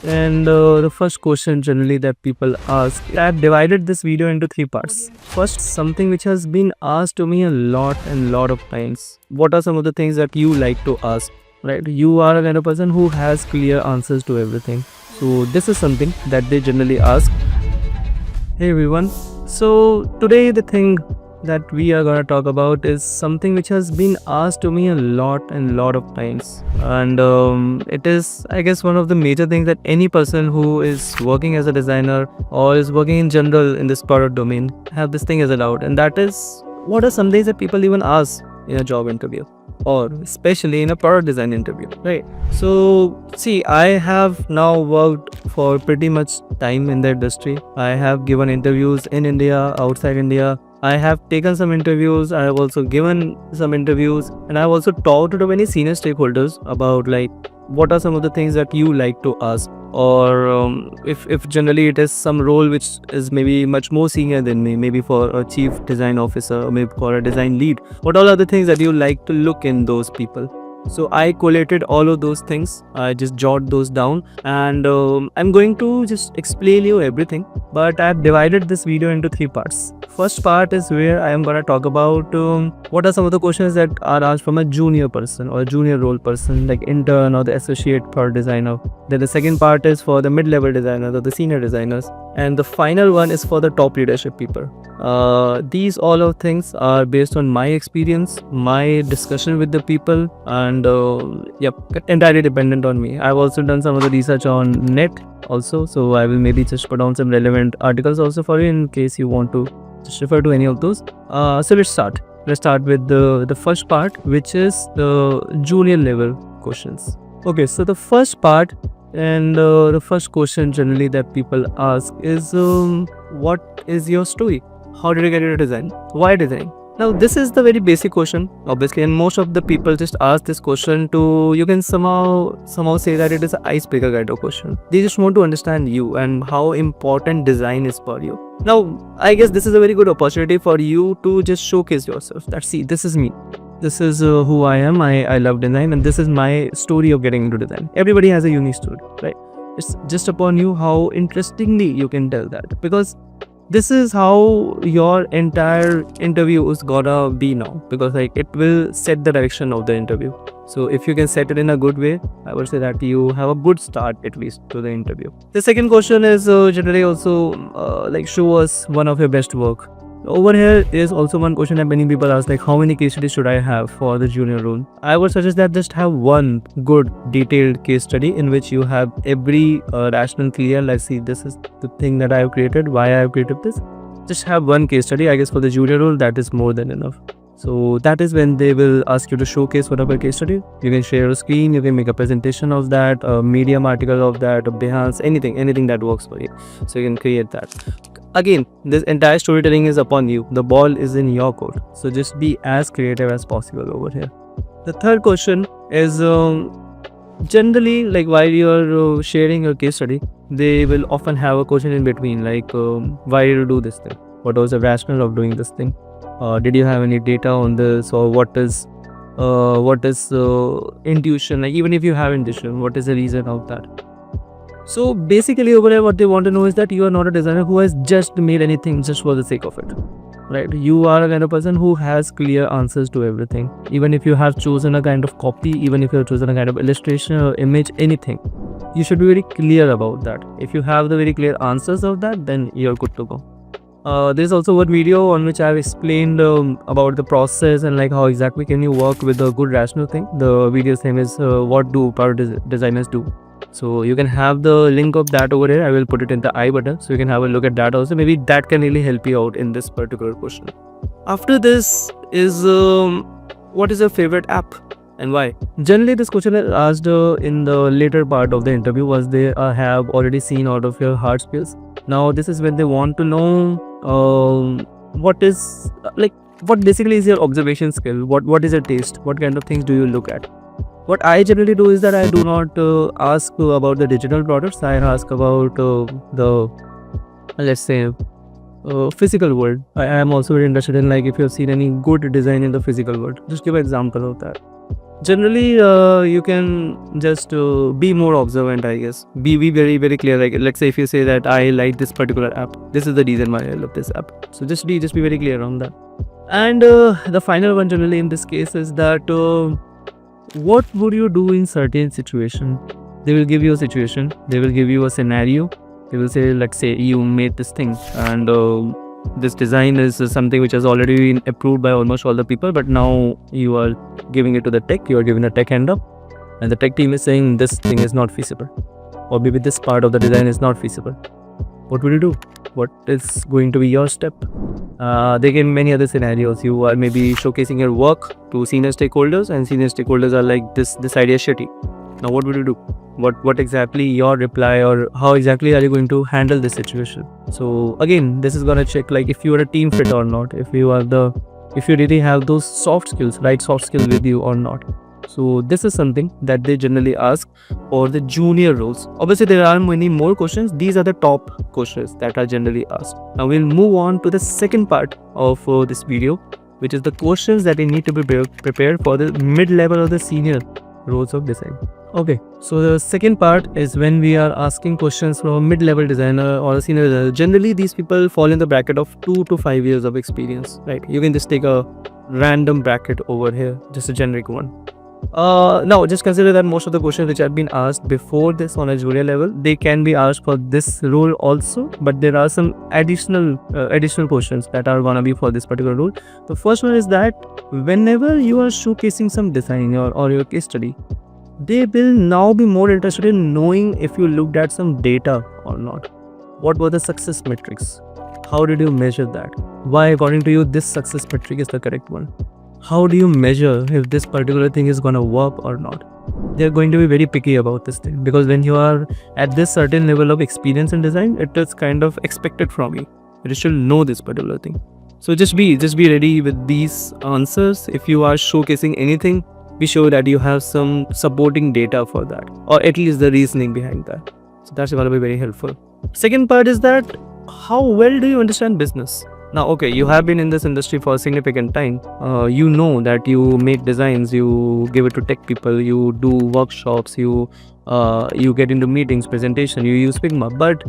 And the first question generally that people ask, I've divided this video into three parts. First, something which has been asked to me a lot of times. What are some of the things that you like to ask? Right? You are a kind of person who has clear answers to everything. So this is something that they generally ask. Hey everyone. So today the thing that we are gonna talk about is something which has been asked to me a lot of times, and it is, I guess, one of the major things that any person who is working as a designer or is working in general in this product domain have this thing as a doubt, and that is, what are some things that people even ask in a job interview, or especially in a product design interview, right? So see, I have now worked for pretty much time in the industry. I have given interviews in India, outside India. I have taken some interviews, I have also given some interviews, and I have also talked to many senior stakeholders about like what are some of the things that you like to ask, or if generally it is some role which is maybe much more senior than me, maybe for a chief design officer or maybe for a design lead, what all are the things that you like to look in those people. So I collated all of those things, I just jot those down, and I'm going to just explain you everything, but I've divided this video into three parts. First part is where I am going to talk about what are some of the questions that are asked from a junior person or a junior role person, like intern or the associate product designer. Then the second part is for the mid-level designers or the senior designers, and the final one is for the top leadership people. These all of things are based on my experience, my discussion with the people, and entirely dependent on me. I've also done some of the research on net also, so I will maybe just put down some relevant articles also for you in case you want to just refer to any of those. So let's start. Let's start with the first part, which is the junior level questions. Okay, so the first part, and the first question generally that people ask is, what is your story? How did you get into design? Why design? Now this is the very basic question, obviously, and most of the people just ask this question to, you can somehow say that it is an icebreaker kind of question. They just want to understand you and how important design is for you. Now I guess this is a very good opportunity for you to just showcase yourself. That, see, this is me. This is who I am. I love design, and this is my story of getting into design. Everybody has a unique story, right? It's just upon you how interestingly you can tell that, because this is how your entire interview is gonna be now, because like it will set the direction of the interview. So if you can set it in a good way, I would say that you have a good start at least to the interview. The second question is generally also like, show us one of your best work. Over here is also one question that many people ask, like how many case studies should I have for the junior role? I would suggest that just have one good detailed case study in which you have every rationale clear, like, see, this is the thing that I have created, why I have created this. Just have one case study. I guess for the junior role that is more than enough. So that is when they will ask you to showcase whatever case study. You can share a screen, you can make a presentation of that, a Medium article of that, a Behance, anything that works for you. So you can create that. Again, this entire storytelling is upon you. The ball is in your court. So just be as creative as possible over here. The third question is generally, like, while you're sharing your case study, they will often have a question in between, like why did you do this thing? What was the rationale of doing this thing? Did you have any data on this, or what is intuition? Like, even if you have intuition, what is the reason of that? So basically over here what they want to know is that you are not a designer who has just made anything just for the sake of it, right? You are a kind of person who has clear answers to everything. Even if you have chosen a kind of copy, even if you have chosen a kind of illustration or image, anything, you should be very clear about that. If you have the very clear answers of that, then you're good to go. There's also one video on which I've explained about the process and like how exactly can you work with a good rational thing. The video's name is what do product designers do. So you can have the link of that over here. I will put it in the I button, so you can have a look at that also. Maybe that can really help you out in this particular question. After this is what is your favorite app and why? Generally this question is asked in the later part of the interview, was they have already seen out of your hard skills. Now this is when they want to know what is what basically is your observation skill, what is your taste, what kind of things do you look at. What I generally do is that I do not ask about the digital products. I ask about the, let's say, physical world. I am also very interested in, like, if you have seen any good design in the physical world. Just give an example of that. Generally, you can just be more observant, I guess. Be very clear. Like, let's say if you say that I like this particular app, this is the reason why I love this app. So just be very clear on that. And the final one generally in this case is that what would you do in certain situation? They will give you a situation, they will give you a scenario, they will say, let's say you made this thing, and this design is something which has already been approved by almost all the people, but now you are giving it to the tech, you are giving a tech hand up, and the tech team is saying this thing is not feasible, or maybe this part of the design is not feasible. What will you do? What is going to be your step? They give many other scenarios. You are maybe showcasing your work to senior stakeholders, and senior stakeholders are like, this idea is shitty. Now what will you do? What exactly your reply, or how exactly are you going to handle this situation? So again, this is gonna check like if you are a team fit or not, if you really have those soft skills, right soft skills with you or not. So this is something that they generally ask for the junior roles. Obviously, there are many more questions. These are the top questions that are generally asked. Now we'll move on to the second part of this video, which is the questions that they need to be prepared for the mid-level or the senior roles of design. Okay, so the second part is when we are asking questions from a mid-level designer or a senior designer. Generally, these people fall in the bracket of 2 to 5 years of experience, right? You can just take a random bracket over here, just a generic one. Now just consider that most of the questions which have been asked before this on a junior level, they can be asked for this role also, but there are some additional questions that are gonna be for this particular role. The first one is that whenever you are showcasing some design or your case study, they will now be more interested in knowing if you looked at some data or not. What were the success metrics? How did you measure that? Why, according to you, this success metric is the correct one? How do you measure if this particular thing is gonna work or not? They're going to be very picky about this thing, because when you are at this certain level of experience in design, it is kind of expected from you. You should know this particular thing. So just be ready with these answers. If you are showcasing anything, be sure that you have some supporting data for that, or at least the reasoning behind that. So that's gonna be very helpful. Second part is that how well do you understand business? Now, okay, you have been in this industry for a significant time. You know that you make designs, you give it to tech people, you do workshops, you get into meetings, presentation, you use Figma. But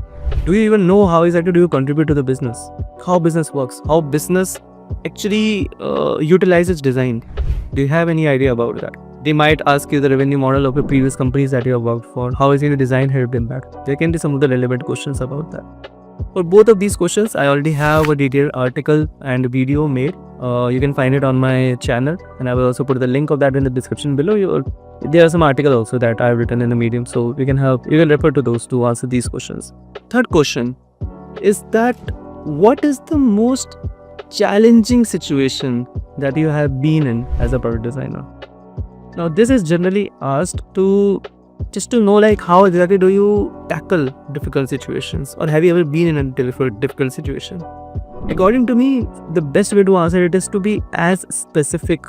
do you even know how exactly do you contribute to the business? How business works? How business actually utilizes design? Do you have any idea about that? They might ask you the revenue model of the previous companies that you have worked for. How is your design helped impact? There can be some of the relevant questions about that. For both of these questions, I already have a detailed article and video made. You can find it on my channel, and I will also put the link of that in the description below. There are some articles also that I have written in the Medium, so you can refer to those to answer these questions. Third question is that what is the most challenging situation that you have been in as a product designer? Now, this is generally asked to just to know like how exactly do you tackle difficult situations, or have you ever been in a difficult situation? According to me, the best way to answer it is to be as specific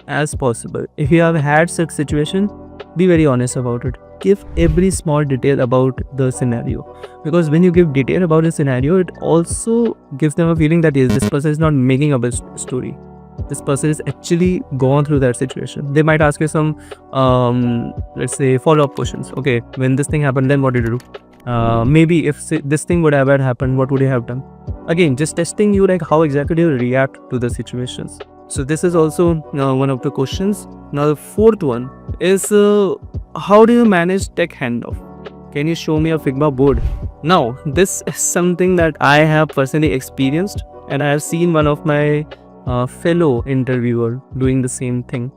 as possible. If you have had such situation, be very honest about it. Give every small detail about the scenario, because when you give detail about the scenario, it also gives them a feeling that yes, this person is not making up a story. This person is actually gone through that situation. They might ask you some let's say follow-up questions. Okay, when this thing happened, then what did you do? Maybe if this thing would have happened, what would you have done? Again, just testing you like how exactly do you react to the situations. So this is also one of the questions. Now the fourth one is how do you manage tech handoff? Can you show me a Figma board? Now this is something that I have personally experienced, and I have seen one of my fellow interviewer doing the same thing.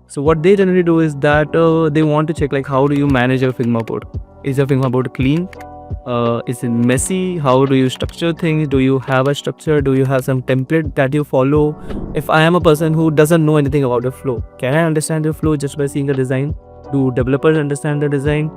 So what they generally do is that they want to check like how do you manage your Figma board? Is your Figma board clean? Is it messy? How do you structure things? Do you have a structure? Do you have some template that you follow? If I am a person who doesn't know anything about the flow, can I understand the flow just by seeing the design? Do developers understand the design?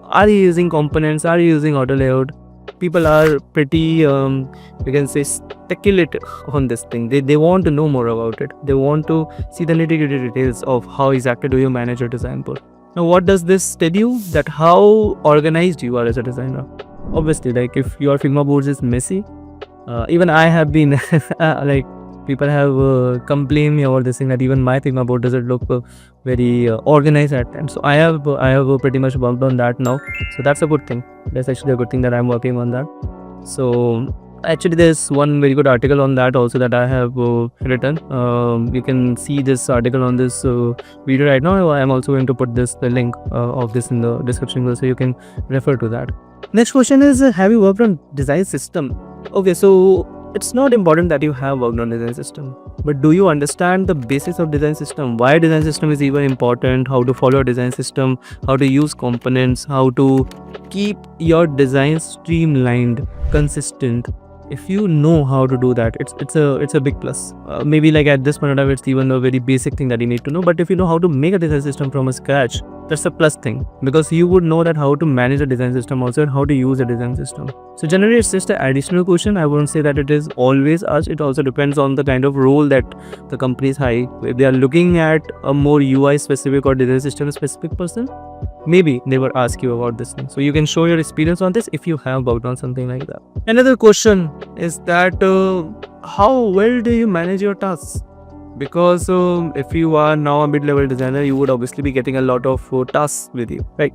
Are you using components? Are you using auto layout? People are pretty you can say speculative on this thing. They want to know more about it. They want to see the nitty-gritty details of how exactly do you manage your design board. Now what does this tell you? That how organized you are as a designer. Obviously, like if your Figma boards is messy, even I have been like people have complained me about this thing that even my Figma board doesn't look very organized at times. So I have pretty much worked on that now. So that's a good thing. That's actually a good thing that I'm working on that. So actually there's one very good article on that also that I have written. You can see this article on this video right now. I'm also going to put the link of this in the description below, so you can refer to that. Next question is, have you worked on design system? Okay, so it's not important that you have worked on design system, but do you understand the basics of design system? Why design system is even important, how to follow a design system, how to use components, how to keep your design streamlined, consistent. If you know how to do that, it's a big plus. Maybe like at this point in time, it's even a very basic thing that you need to know. But if you know how to make a design system from a scratch, that's a plus thing, because you would know that how to manage a design system also and how to use a design system. So generally it's just an additional question. I wouldn't say that it is always asked. It also depends on the kind of role that the company is high. If they are looking at a more UI specific or design system specific person, maybe they will ask you about this thing. So you can show your experience on this if you have worked on something like that. Another question is that how well do you manage your tasks? Because if you are now a mid-level designer, you would obviously be getting a lot of tasks with you, right?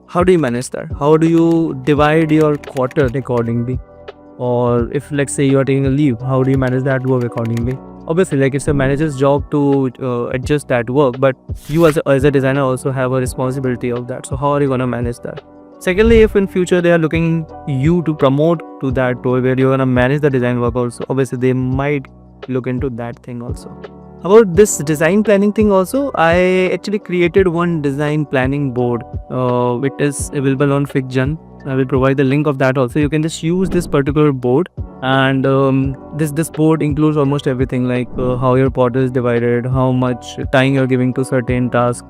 How do you manage that? How do you divide your quarter accordingly? Or if, let's say, you are taking a leave, how do you manage that work accordingly? Obviously, like, it's a manager's job to adjust that work, but you as a designer also have a responsibility of that. So how are you going to manage that? Secondly, if in future they are looking you to promote to that role where you're going to manage the design work also, obviously they might look into that thing also. About this design planning thing also, I actually created one design planning board. It is available on Figma. I will provide the link of that also. You can just use this particular board, and this board includes almost everything, like how your pod is divided, how much time you're giving to certain task,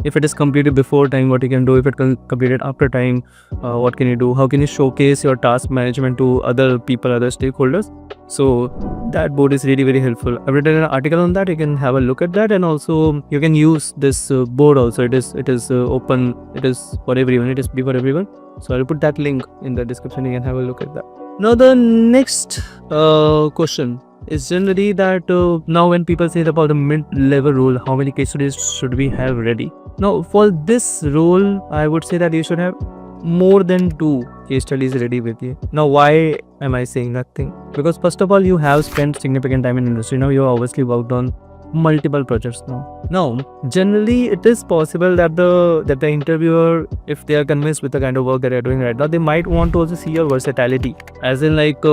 if it is completed before time, what you can do, if it completed after time, what can you do, how can you showcase your task management to other people, other stakeholders. So that board is really very helpful. I've written an article on that. You can have a look at that, and also you can use this board also. It is open. It is for everyone. It is free for everyone. So I'll put that link in the description. You can have a look at that. Now the next question is generally that now when people say about the mid-level role, how many case studies should we have ready? Now for this role, I would say that you should have more than 2 case studies ready with you. Now why am I saying that thing? Because first of all, you have spent significant time in industry. Now you obviously worked on multiple projects now. Generally it is possible that the interviewer, if they are convinced with the kind of work that they are doing right now, they might want to also see your versatility, as in like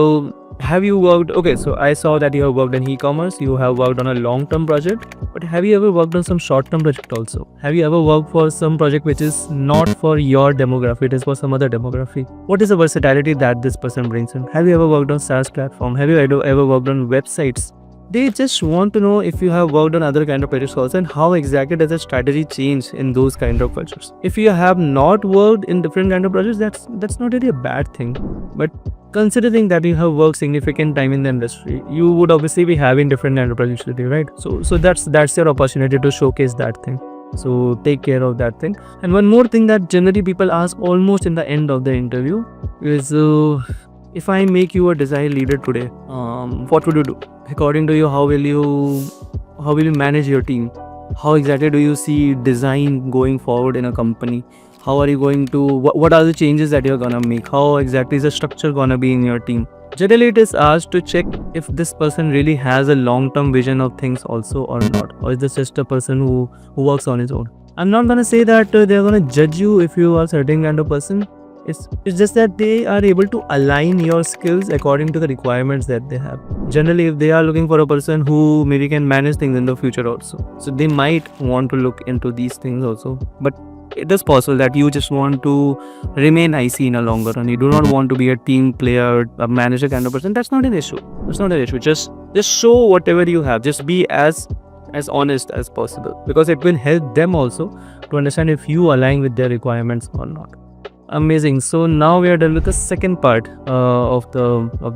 have you worked, okay, so I saw that you have worked in e-commerce, you have worked on a long-term project, but have you ever worked on some short-term project also? Have you ever worked for some project which is not for your demography, it is for some other demography? What is the versatility that this person brings in? Have you ever worked on SaaS platform? Have you ever worked on websites? They just want to know if you have worked on other kind of projects also, and how exactly does the strategy change in those kind of projects. If you have not worked in different kind of projects, that's not really a bad thing. But considering that you have worked significant time in the industry, you would obviously be having different kind of projects with you, right? So that's your opportunity to showcase that thing. So take care of that thing. And one more thing that generally people ask almost in the end of the interview is, if I make you a design leader today, what would you do? According to you, how will you manage your team? How exactly do you see design going forward in a company? How are you going to, what are the changes that you're gonna make? How exactly is the structure gonna be in your team? Generally it is asked to check if this person really has a long-term vision of things also or not, or is this just a person who works on his own. I'm not gonna say that they're gonna judge you if you are a certain kind of person. It's just that they are able to align your skills according to the requirements that they have. Generally, if they are looking for a person who maybe can manage things in the future also, so they might want to look into these things also. But it is possible that you just want to remain IC in a longer run. You do not want to be a team player, a manager kind of person. That's not an issue. That's not an issue. Just show whatever you have. Just be as honest as possible, because it will help them also to understand if you align with their requirements or not. Amazing. So now we are done with the second part of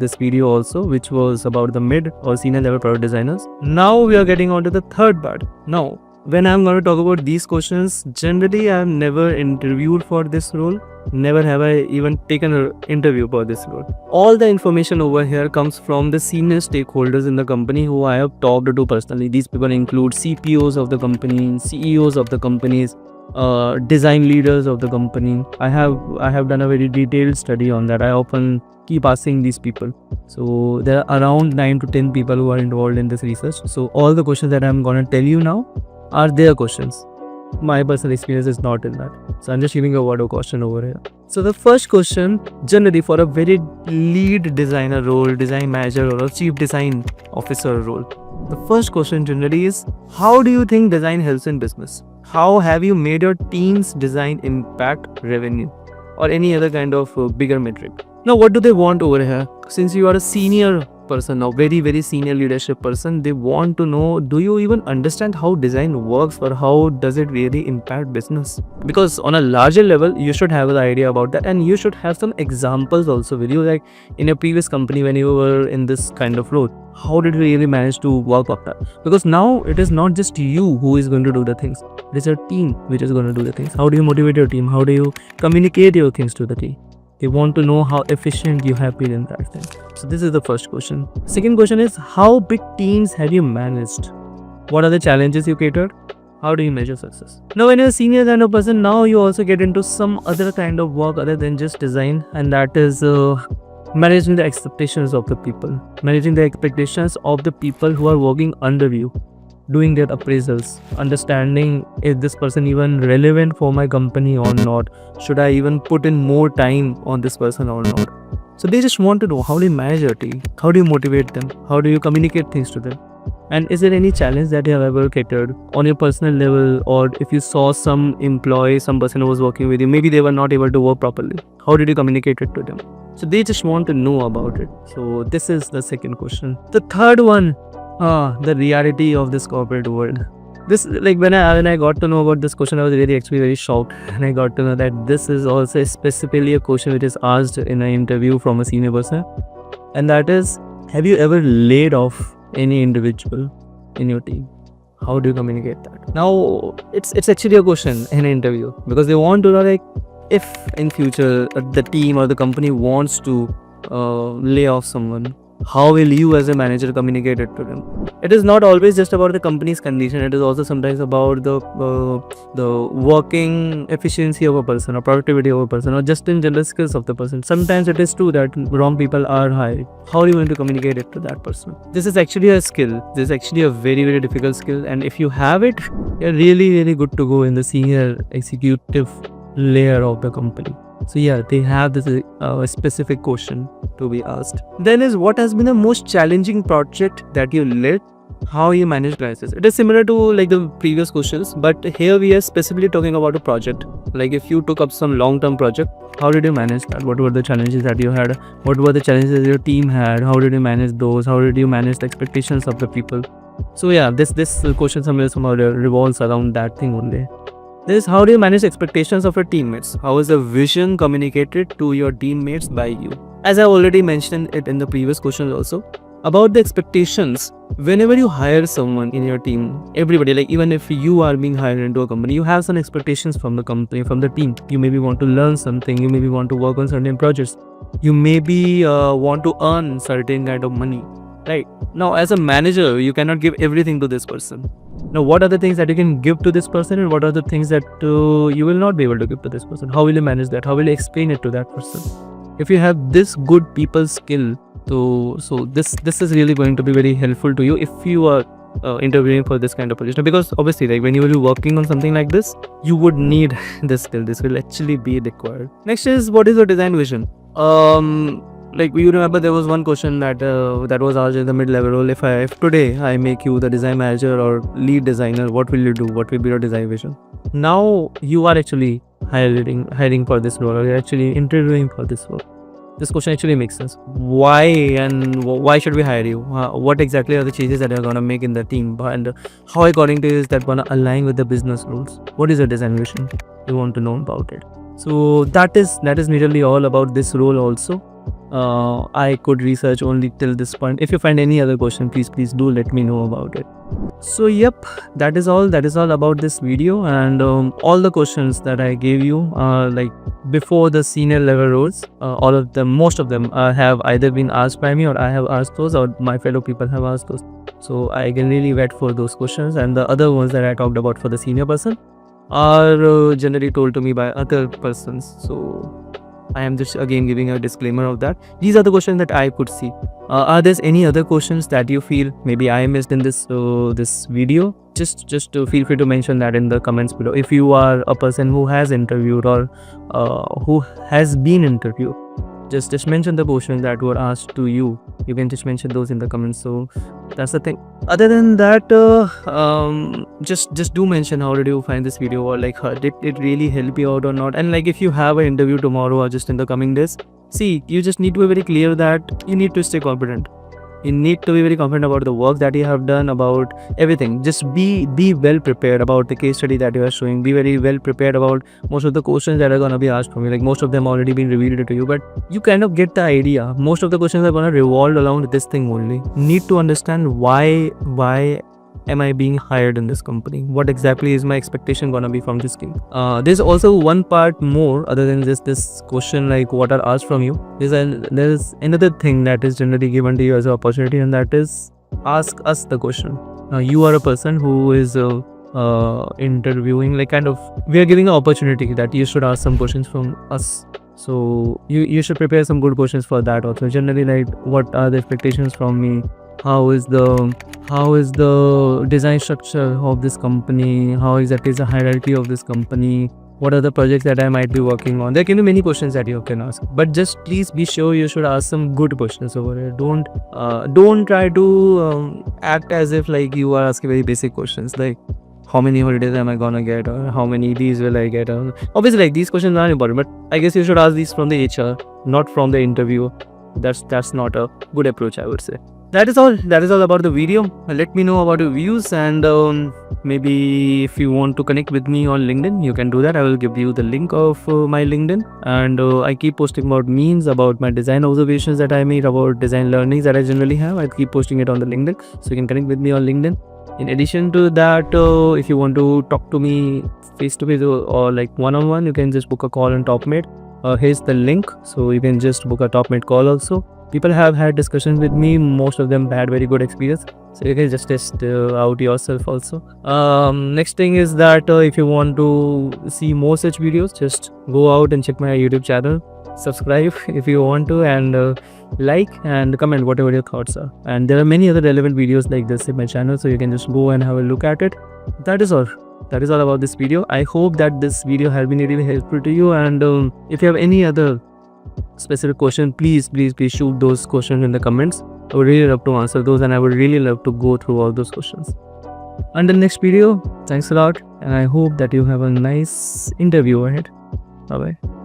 this video also, which was about the mid or senior level product designers. Now we are getting on to the third part. Now When I'm going to talk about these questions, generally I've never interviewed for this role. Never have I even taken an interview for this role. All the information over here comes from the senior stakeholders in the company who I have talked to personally. These people include CPOs of the company, CEOs of the companies, design leaders of the company. I have done a very detailed study on that. I often keep asking these people. So there are around 9 to 10 people who are involved in this research. So all the questions that I'm gonna tell you now are their questions. My personal experience is not in that. So I'm just giving a word of caution over here. So the first question, generally for a very lead designer role, design manager or a chief design officer role, the first question generally is, how do you think design helps in business? How have you made your team's design impact revenue or any other kind of bigger metric? Now, what do they want over here? Since you are a senior person or very senior leadership person, they want to know, do you even understand how design works or how does it really impact business? Because on a larger level, you should have the idea about that, and you should have some examples also with you, like in your previous company when you were in this kind of role. How did you really manage to work on that? Because now it is not just you who is going to do the things. It is your team which is going to do the things. How do you motivate your team? How do you communicate your things to the team? They want to know how efficient you have been in that thing. So this is the first question. Second question is, how big teams have you managed? What are the challenges you catered? How do you measure success? Now, when you're a senior kind of person, now you also get into some other kind of work other than just design, and that is managing the expectations of the people. Managing the expectations of the people who are working under you. Doing their appraisals, understanding is this person even relevant for my company or not? Should I even put in more time on this person or not? So they just want to know, how do you manage your team? How do you motivate them? How do you communicate things to them? And is there any challenge that you have ever catered on your personal level, or if you saw some employee, some person who was working with you, maybe they were not able to work properly? How did you communicate it to them? So they just want to know about it. So this is the second question. The third one, the reality of this corporate world. This, like, when I got to know about this question, I was really actually very shocked, and I got to know that this is also specifically a question which is asked in an interview from a senior person, and that is, have you ever laid off any individual in your team? How do you communicate that? Now, it's actually a question in an interview, because they want to know, like, if in future the team or the company wants to lay off someone, how will you as a manager communicate it to them? It is not always just about the company's condition. It is also sometimes about the working efficiency of a person, or productivity of a person, or just in general skills of the person. Sometimes it is true that wrong people are hired. How are you going to communicate it to that person? This is actually a skill. This is actually a very difficult skill, and if you have it, you're really good to go in the senior executive layer of the company. So yeah, they have this specific question to be asked. Then is, what has been the most challenging project that you led? How you manage crisis? It is similar to like the previous questions, but here we are specifically talking about a project. Like, if you took up some long-term project, how did you manage that? What were the challenges that you had? What were the challenges your team had? How did you manage those? How did you manage the expectations of the people? So yeah, this question somehow revolves around that thing only. This, how do you manage expectations of your teammates? How is the vision communicated to your teammates by you? As I already mentioned it in the previous questions also, about the expectations, whenever you hire someone in your team, everybody, like even if you are being hired into a company, you have some expectations from the company, from the team. You maybe want to learn something, you maybe want to work on certain projects, you maybe want to earn certain kind of money, right? Now, as a manager, you cannot give everything to this person. Now, what are the things that you can give to this person, and what are the things that you will not be able to give to this person? How will you manage that? How will you explain it to that person? If you have this good people skill, so this is really going to be very helpful to you if you are interviewing for this kind of position, because obviously, like, when you will be working on something like this, you would need this skill. This will actually be required. Next is, what is your design vision? Like, you remember there was one question that was asked in the mid-level role. If today I make you the design manager or lead designer, what will you do? What will be your design vision? Now you are actually hiring for this role, or you're actually interviewing for this role. This question actually makes sense. Why, and why should we hire you? What exactly are the changes that you're gonna make in the team, and how according to you is that gonna align with the business rules? What is your design vision? You want to know about it. So that is majorly all about this role also. I could research only till this point. If you find any other question, please do let me know about it. So yep, that is all about this video. And all the questions that I gave you are like before the senior level roles. All of them, most of them have either been asked by me, or I have asked those, or my fellow people have asked those. So I can really wait for those questions. And the other ones that I talked about for the senior person are generally told to me by other persons. So I am just again giving a disclaimer of that. These are the questions that I could see. Are there any other questions that you feel maybe I missed in this this video? Just feel free to mention that in the comments below. If you are a person who has interviewed, or who has been interviewed, just mention the questions that were asked to you. You can just mention those in the comments. So that's the thing. Other than that, just do mention how did you find this video, or like did it really help you out or not. And like if you have an interview tomorrow or just in the coming days, see, you just need to be very clear that you need to stay confident. You need to be very confident about the work that you have done, about everything. Just be well prepared about the case study that you are showing. Be very well prepared about most of the questions that are gonna be asked from you. Like most of them already been revealed to you, but you kind of get the idea. Most of the questions are gonna revolve around this thing only. Need to understand why am I being hired in this company? What exactly is my expectation gonna be from this team? There's also one part more other than just this question, like what are asked from you. There's another thing that is generally given to you as an opportunity, and that is ask us the question. Now you are a person who is interviewing, like kind of we are giving an opportunity that you should ask some questions from us. So you should prepare some good questions for that also. Generally, like what are the expectations from me? How is the design structure of this company? How exactly is the hierarchy of this company? What are the projects that I might be working on? There can be many questions that you can ask, but just please be sure you should ask some good questions over here. Don't try to act as if like you are asking very basic questions like how many holidays am I gonna get, or how many leaves will I get. Obviously, like these questions are important, but I guess you should ask these from the HR, not from the interview. That's not a good approach, I would say. That is all about the video. Let me know about your views, and maybe if you want to connect with me on LinkedIn, you can do that. I will give you the link of my LinkedIn, and I keep posting about memes, about my design observations that I made, about design learnings that I generally have. I keep posting it on the LinkedIn, so you can connect with me on LinkedIn. In addition to that, if you want to talk to me face to face or like one-on-one, you can just book a call on TopMate. Here's the link, so you can just book a TopMate call also. People have had discussions with me. Most of them had very good experience, so you can just test out yourself also. Next thing is that if you want to see more such videos, just go out and check my YouTube channel, subscribe if you want to, and like and comment whatever your thoughts are. And there are many other relevant videos like this in my channel, so you can just go and have a look at it. That is all about this video. I hope that this video has been really helpful to you, and if you have any other specific question, please shoot those questions in the comments. I would really love to answer those, and I would really love to go through all those questions. Until next video, thanks a lot, and I hope that you have a nice interview ahead. Bye bye.